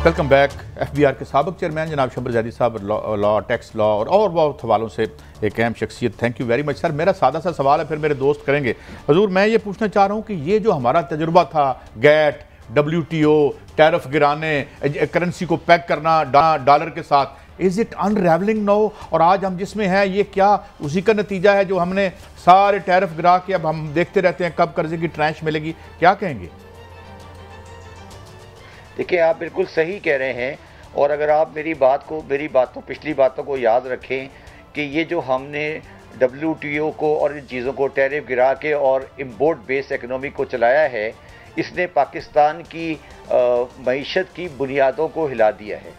Welcome back. FBR के साबिक chairman जनाब शबर जैदी साहब लॉ टैक्स लॉ और बहुत हवालों से एक अहम शख्सियत। Thank you very much sir. मेरा सादा सा सवाल है, फिर मेरे दोस्त करेंगे। हजूर, मैं ये पूछना चाह रहा हूँ कि ये जो हमारा तजुर्बा था, गैट, WTO, टैरिफ गिराने, करेंसी को पैक करना डॉलर के साथ, इज इट अनरेवलिंग नाउ? और आज हम जिसमें हैं ये क्या उसी का नतीजा है जो हमने सारे टैरिफ गिरा के अब हम देखते रहते हैं कब कर्जे की ट्रैंच मिलेगी? क्या कहेंगे? देखिए, आप बिल्कुल सही कह रहे हैं। और अगर आप मेरी पिछली बातों को याद रखें कि ये जो हमने WTO को और इन चीज़ों को टैरिफ गिरा के और इम्पोर्ट बेस्ड इकनॉमी को चलाया है, इसने पाकिस्तान की मईशत की बुनियादों को हिला दिया है।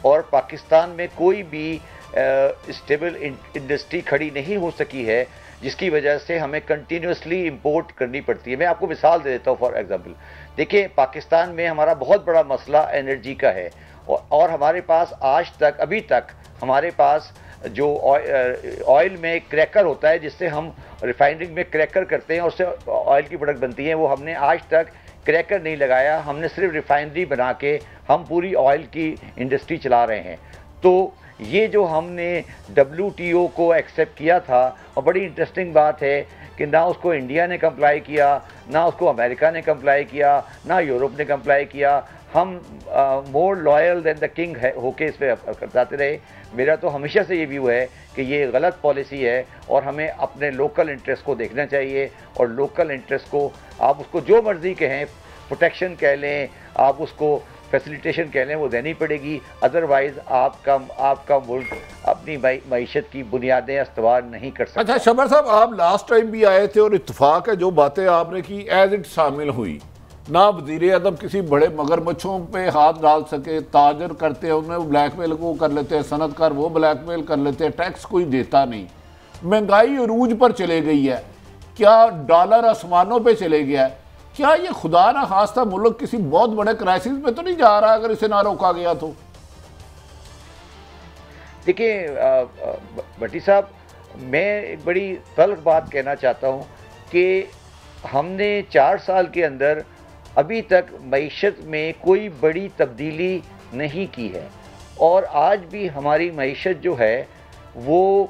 और पाकिस्तान में कोई भी स्टेबल इंडस्ट्री खड़ी नहीं हो सकी है, जिसकी वजह से हमें कंटिन्यूसली इंपोर्ट करनी पड़ती है। मैं आपको मिसाल दे देता हूँ। फॉर एग्जांपल, देखिए, पाकिस्तान में हमारा बहुत बड़ा मसला एनर्जी का है और हमारे पास अभी तक हमारे पास जो ऑयल में क्रैकर होता है, जिससे हम रिफाइनरिंग में क्रैकर करते हैं और उससे ऑयल की प्रोडक्ट बनती है, वो हमने आज तक क्रैकर नहीं लगाया। हमने सिर्फ रिफाइनरी बना के हम पूरी ऑयल की इंडस्ट्री चला रहे हैं। तो ये जो हमने WTO को एक्सेप्ट किया था, और बड़ी इंटरेस्टिंग बात है कि ना उसको इंडिया ने कंप्लाई किया, ना उसको अमेरिका ने कंप्लाई किया, ना यूरोप ने कंप्लाई किया। हम more loyal than the king है होके इस पर करते रहे। मेरा तो हमेशा से ये व्यू है कि ये गलत पॉलिसी है और हमें अपने लोकल इंटरेस्ट को देखना चाहिए। और लोकल इंटरेस्ट को आप उसको जो मर्ज़ी कहें, प्रोटेक्शन कह लें, आप उसको फैसिलिटेशन कह लें, वो देनी पड़ेगी। अदरवाइज आपका मुल्क अपनी मईशत की बुनियादें इस्तेमाल नहीं कर सकता। अच्छा शबर साहब, आप लास्ट टाइम भी आए थे और इत्तेफाक है जो बातें आपने की एज इट शामिल हुई। ना वज़ीर आज़म किसी बड़े मगरमच्छों पे हाथ डाल सके, ताजर करते हैं उन्हें ब्लैकमेल वो कर लेते हैं, सनतकार वो ब्लैकमेल कर लेते हैं, टैक्स कोई देता नहीं, महंगाई अरूज पर चले गई है, क्या डॉलर आसमानों पे चले गया है? क्या ये खुदा ना खास्ता मुल्क किसी बहुत बड़े क्राइसिस में तो नहीं जा रहा अगर इसे ना रोका गया तो? देखिए भट्टी साहब, मैं एक बड़ी तल्ख बात कहना चाहता हूँ कि हमने 4 साल के अंदर अभी तक मईशत में कोई बड़ी तब्दीली नहीं की है। और आज भी हमारी मईशत जो है वो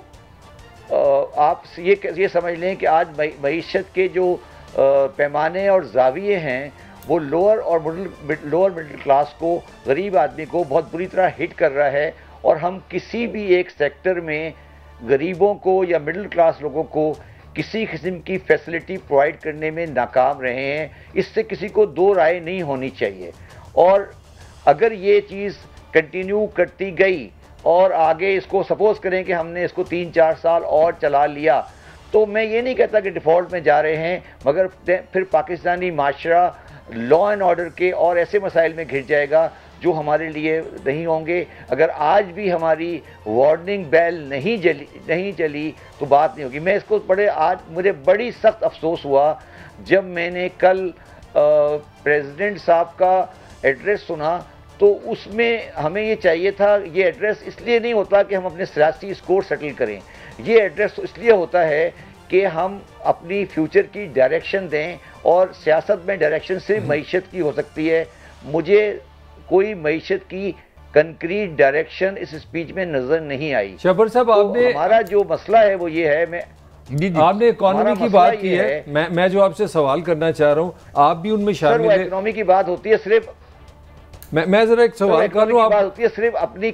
आप ये समझ लें कि आज मईशत के जो पैमाने और जाविये हैं वो लोअर मिडिल क्लास को, गरीब आदमी को बहुत बुरी तरह हिट कर रहा है। और हम किसी भी एक सेक्टर में गरीबों को या मिडिल क्लास लोगों को किसी किस्म की फैसिलिटी प्रोवाइड करने में नाकाम रहे हैं। इससे किसी को दो राय नहीं होनी चाहिए। और अगर ये चीज़ कंटिन्यू करती गई और आगे इसको सपोज़ करें कि हमने इसको 3-4 साल और चला लिया, तो मैं ये नहीं कहता कि डिफ़ॉल्ट में जा रहे हैं, मगर फिर पाकिस्तानी माशरा लॉ एंड ऑर्डर के और ऐसे मसाइल में घिर जाएगा जो हमारे लिए नहीं होंगे। अगर आज भी हमारी वार्निंग बेल नहीं चली तो बात नहीं होगी। मैं इसको आज मुझे बड़ी सख्त अफसोस हुआ जब मैंने कल प्रेसिडेंट साहब का एड्रेस सुना। तो उसमें हमें ये चाहिए था, ये एड्रेस इसलिए नहीं होता कि हम अपने सियासी स्कोर सेटल करें, ये एड्रेस इसलिए होता है कि हम अपनी फ्यूचर की डायरेक्शन दें। और सियासत में डायरेक्शन सिर्फ मईशत की हो सकती है। मुझे कोई मईशत की कंक्रीट डायरेक्शन इस स्पीच में नजर नहीं आई। शबर साहब, आपने हमारा जो मसला है वो ये है, आपने इकोनॉमी की बात की है, मैं जो आपसे सवाल करना चाह रहा हूँ, आप भी उनमें शामिल हैं। इकोनॉमी की बात होती है सिर्फ, मैं जरा एक सवाल कर रहा हूँ, बात होती है सिर्फ अपनी।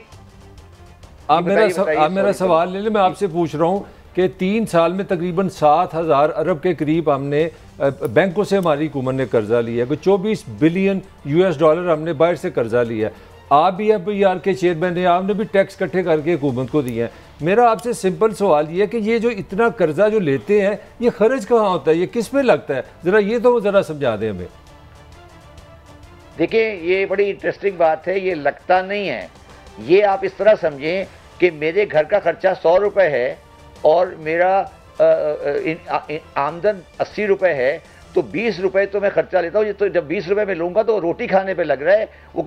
आप मेरा सवाल ले लें। मैं आपसे पूछ रहा हूँ कि 3 साल में तकरीबन 7,000 अरब के करीब हमने बैंकों से हमारी हुकूमत ने कर्जा लिया है, कोई 24 बिलियन US$ हमने बाहर से कर्जा लिया है। आप भी FBR के चेयरमैन हैं, आपने भी टैक्स इकट्ठे करके हुकूमत को दिए हैं। मेरा आपसे सिंपल सवाल ये है कि ये जो इतना कर्जा जो लेते हैं, ये खर्च कहाँ होता है, ये किस पे लगता है? ज़रा ये तो ज़रा समझा दें हमें। देखिए, ये बड़ी इंटरेस्टिंग बात है। ये लगता नहीं है, ये आप इस तरह समझें कि मेरे घर का खर्चा 100 रुपये है और मेरा आमदन 80 रुपये है, तो 20 रुपये तो मैं खर्चा लेता हूँ। ये तो जब 20 रुपये में लूँगा तो रोटी खाने पे लग रहा है, वो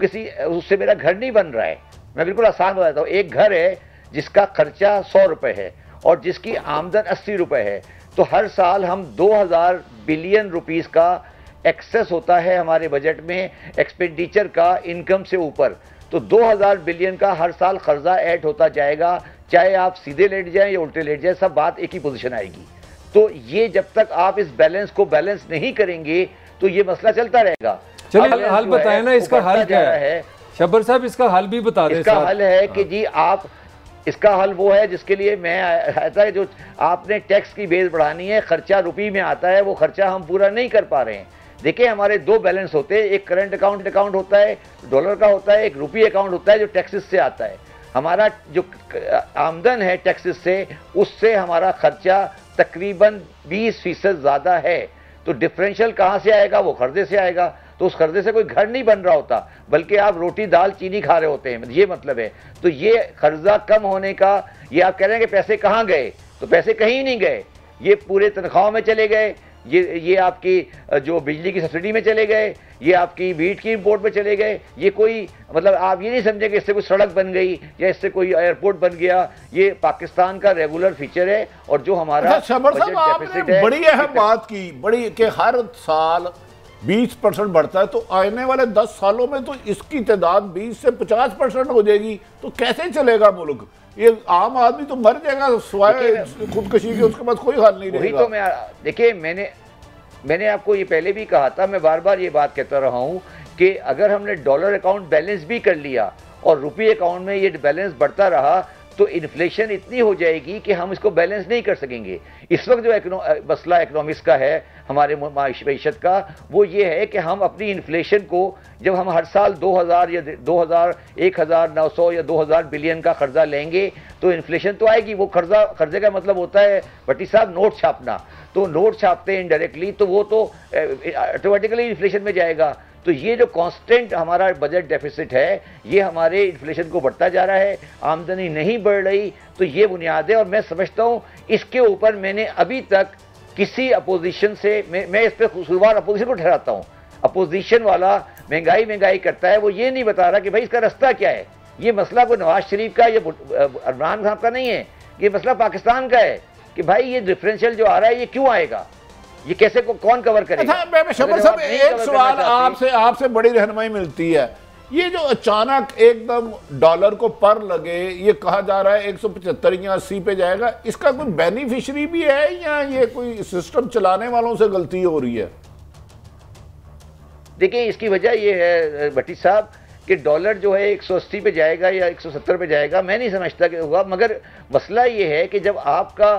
उससे मेरा घर नहीं बन रहा है। मैं बिल्कुल आसान बताता हूँ। एक घर है जिसका खर्चा 100 रुपये है और जिसकी आमदन 80 रुपये है, तो हर साल हम 2000 बिलियन रुपीस का एक्सेस होता है हमारे बजट में एक्सपेंडिचर का इनकम से ऊपर, तो 2000 बिलियन का हर साल कर्जा ऐड होता जाएगा, चाहे आप सीधे लेट जाएं या उल्टे लेट जाएं, सब बात एक ही पोजीशन आएगी। तो ये जब तक आप इस बैलेंस को बैलेंस नहीं करेंगे तो ये मसला चलता रहेगा। चलिए हल बताएं ना, इसका हल क्या है शब्बर साहब, इसका हल भी बता दें। इसका हल है कि जी आप, इसका हल वो है जिसके लिए मैं आता है, जो आपने टैक्स की बेस बढ़ानी है, खर्चा रुपये में आता है, वो खर्चा हम पूरा नहीं कर पा रहे हैं। देखिए हमारे दो बैलेंस होते हैं, एक करंट अकाउंट होता है डॉलर का होता है, एक रुपये अकाउंट होता है जो टैक्सेस से आता है। हमारा जो आमदन है टैक्सेस से, उससे हमारा खर्चा तकरीबन 20% ज़्यादा है। तो डिफरेंशियल कहाँ से आएगा? वो कर्जे से आएगा। तो उस कर्जे से कोई घर नहीं बन रहा होता, बल्कि आप रोटी दाल चीनी खा रहे होते हैं, ये मतलब है। तो ये कर्जा कम होने का, ये आप कह रहे हैं कि पैसे कहाँ गए, तो पैसे कहीं नहीं गए, ये पूरे तनख्वाहों में चले गए, ये आपकी जो बिजली की सब्सिडी में चले गए, ये आपकी वीट की इंपोर्ट में चले गए। ये कोई मतलब आप ये नहीं समझे कि इससे कोई सड़क बन गई या इससे कोई एयरपोर्ट बन गया। ये पाकिस्तान का रेगुलर फीचर है। और जो हमारा बजट डेफिसिट है, बड़ी अहम बात की, बड़ी कि हर साल 20% बढ़ता है, तो आने वाले 10 सालों में तो इसकी तादाद 20 से 50% हो जाएगी। तो कैसे चलेगा मुल्क? ये आम आदमी तो मर जाएगा सिवाय खुदकशी के, उसके बाद कोई हल नहीं रहेगा। तो मैं देखिए, मैंने आपको ये पहले भी कहा था, मैं बार बार ये बात कहता रहा हूं कि अगर हमने डॉलर अकाउंट बैलेंस भी कर लिया और रुपये अकाउंट में ये बैलेंस बढ़ता रहा तो इन्फ्लेशन इतनी हो जाएगी कि हम इसको बैलेंस नहीं कर सकेंगे। इस वक्त जो मसला इकोनॉमिक्स का है, हमारे मईशत का, वो ये है कि हम अपनी इन्फ्लेशन को, जब हम हर साल 2000 या 2000, 1900 या 2000 बिलियन का कर्जा लेंगे तो इन्फ्लेशन तो आएगी। वो कर्जे का मतलब होता है भट्टी साहब नोट छापना। तो नोट छापते हैं इनडायरेक्टली, तो वो तो ऑटोमेटिकली इन्फ्लेशन में जाएगा। तो ये जो कांस्टेंट हमारा बजट डेफिसिट है, ये हमारे इन्फ्लेशन को बढ़ता जा रहा है, आमदनी नहीं बढ़ रही। तो ये बुनियाद है। और मैं समझता हूँ इसके ऊपर मैंने अभी तक किसी अपोजिशन से, मैं इस पर कसूरवार अपोजिशन को ठहराता हूँ। अपोजिशन वाला महंगाई करता है, वो ये नहीं बता रहा कि भाई इसका रास्ता क्या है। ये मसला कोई नवाज शरीफ का या इमरान खान का नहीं है, ये मसला पाकिस्तान का है कि भाई ये डिफरेंशियल जो आ रहा है ये क्यों आएगा, ये कैसे कौन कवर करेगा। शब्बर साहब, एक सवाल आपसे बड़ी रहनुमाई मिलती है। ये जो अचानक एकदम डॉलर को पर लगे, ये कहा जा रहा है 175 या 80 पे जाएगा, इसका कोई बेनिफिशियरी भी है या ये कोई सिस्टम चलाने वालों से गलती हो रही है? देखिए इसकी वजह ये है भट्टी साहब कि डॉलर जो है 180 पे जाएगा या 170 पे जाएगा, मैं नहीं समझता कि होगा। मगर मसला ये है कि जब आपका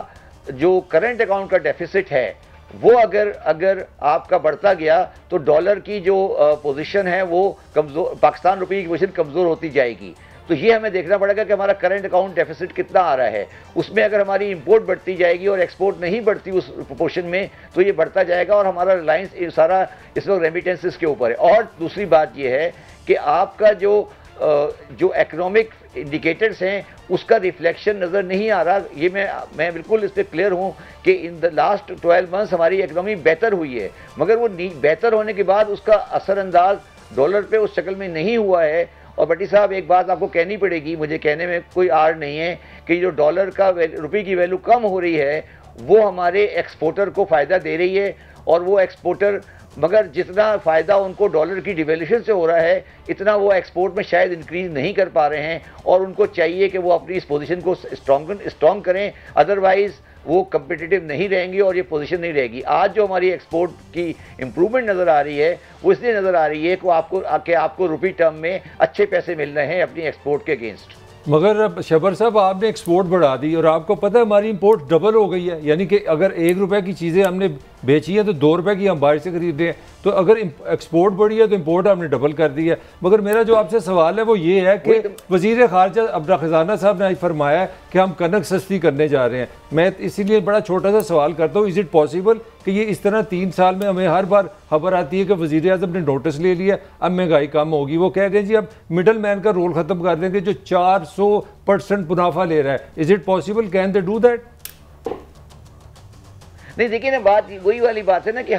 जो करंट अकाउंट का डेफिसिट है वो अगर आपका बढ़ता गया तो डॉलर की जो पोजीशन है वो कमजोर, पाकिस्तान रुपये की पोजीशन कमजोर होती जाएगी। तो ये हमें देखना पड़ेगा कि हमारा करंट अकाउंट डेफिसिट कितना आ रहा है। उसमें अगर हमारी इंपोर्ट बढ़ती जाएगी और एक्सपोर्ट नहीं बढ़ती उस प्रोपोर्शन में, तो ये बढ़ता जाएगा और हमारा रिलायंस सारा इस वक्त रेमिटेंसेस के ऊपर है। और दूसरी बात ये है कि आपका जो इकोनॉमिक इंडिकेटर्स हैं उसका रिफ्लेक्शन नज़र नहीं आ रहा। ये मैं बिल्कुल इस पर क्लियर हूँ कि इन द लास्ट 12 मंथ्स हमारी इकोनॉमी बेहतर हुई है, मगर वो बेहतर होने के बाद उसका असरअंदाज डॉलर पे उस शक्ल में नहीं हुआ है। और भट्टी साहब एक बात आपको कहनी पड़ेगी, मुझे कहने में कोई आड़ नहीं है कि जो डॉलर का रुपये की वैल्यू कम हो रही है वो हमारे एक्सपोर्टर को फ़ायदा दे रही है। और वो एक्सपोर्टर, मगर जितना फ़ायदा उनको डॉलर की डिवैल्यूएशन से हो रहा है इतना वो एक्सपोर्ट में शायद इंक्रीज़ नहीं कर पा रहे हैं। और उनको चाहिए कि वो अपनी इस पोजीशन को स्ट्रॉन्ग करें, अदरवाइज़ वो कम्पिटिटिव नहीं रहेंगी और ये पोजीशन नहीं रहेगी। आज जो हमारी एक्सपोर्ट की इम्प्रूवमेंट नज़र आ रही है वो इसलिए नज़र आ रही है कि आपको रुपये टर्म में अच्छे पैसे मिल रहे हैं अपनी एक्सपोर्ट के अगेंस्ट। मगर अब शबर साहब आपने एक्सपोर्ट बढ़ा दी और आपको पता है हमारी इंपोर्ट डबल हो गई है। यानी कि अगर 1 रुपये की चीज़ें हमने बेची है तो 2 रुपये की हम बाहर से खरीद रहे हैं। तो अगर एक्सपोर्ट बढ़ी है तो इंपोर्ट हमने डबल कर दी है। मगर मेरा जो आपसे सवाल है वो ये है कि वज़ीर ख़ारजा अपना ख़जाना साहब ने आज फरमाया है कि हम कनक सस्ती करने जा रहे हैं। मैं इसीलिए बड़ा छोटा सा सवाल करता हूँ, इज़ इट पॉसिबल कि ये इस तरह 3 साल में हमें हर बार खबर आती है कि वज़ीर आज़म ने नोटिस ले लिया, अब महंगाई कम होगी। वो कह रहे हैं जी अब मिडल मैन का रोल ख़त्म कर देंगे जो 400% मुनाफा ले रहा है। Is it possible, can they do that? नहीं देखिए ना, बात वही वाली बात है ना कि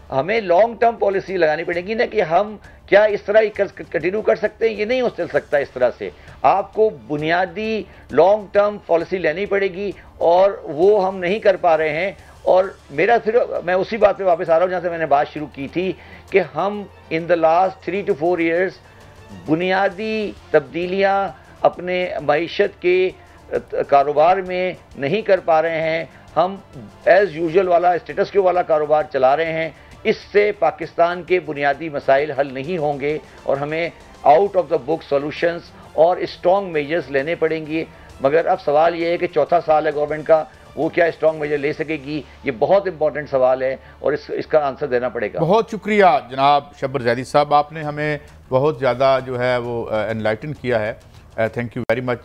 हमें लॉन्ग टर्म पॉलिसी लगानी पड़ेगी ना कि हम क्या इस तरह कंटिन्यू कर सकते हैं। ये नहीं हो चल सकता इस तरह से। आपको बुनियादी लॉन्ग टर्म पॉलिसी लेनी पड़ेगी और वो हम नहीं कर पा रहे हैं। और मेरा फिर मैं उसी बात पे वापस आ रहा हूँ जहाँ से मैंने बात शुरू की थी कि हम in the last 3 to 4 years बुनियादी तब्दीलियाँ अपने मईशत के कारोबार में नहीं कर पा रहे हैं। हम एज़ यूजुअल वाला स्टेटस क्यो वाला कारोबार चला रहे हैं। इससे पाकिस्तान के बुनियादी मसाइल हल नहीं होंगे और हमें out of the book solutions और स्ट्रॉन्ग मेजर्स लेने पड़ेंगे। मगर अब सवाल ये है कि चौथा साल है गवर्नमेंट का, वो क्या स्ट्रॉन्ग मेजर ले सकेगी? ये बहुत इंपॉर्टेंट सवाल है और इसका आंसर देना पड़ेगा। बहुत शुक्रिया जनाब शब्बर ज़ैदी साहब, आपने हमें बहुत ज़्यादा जो है वो एनलाइटन किया है। Thank you very much.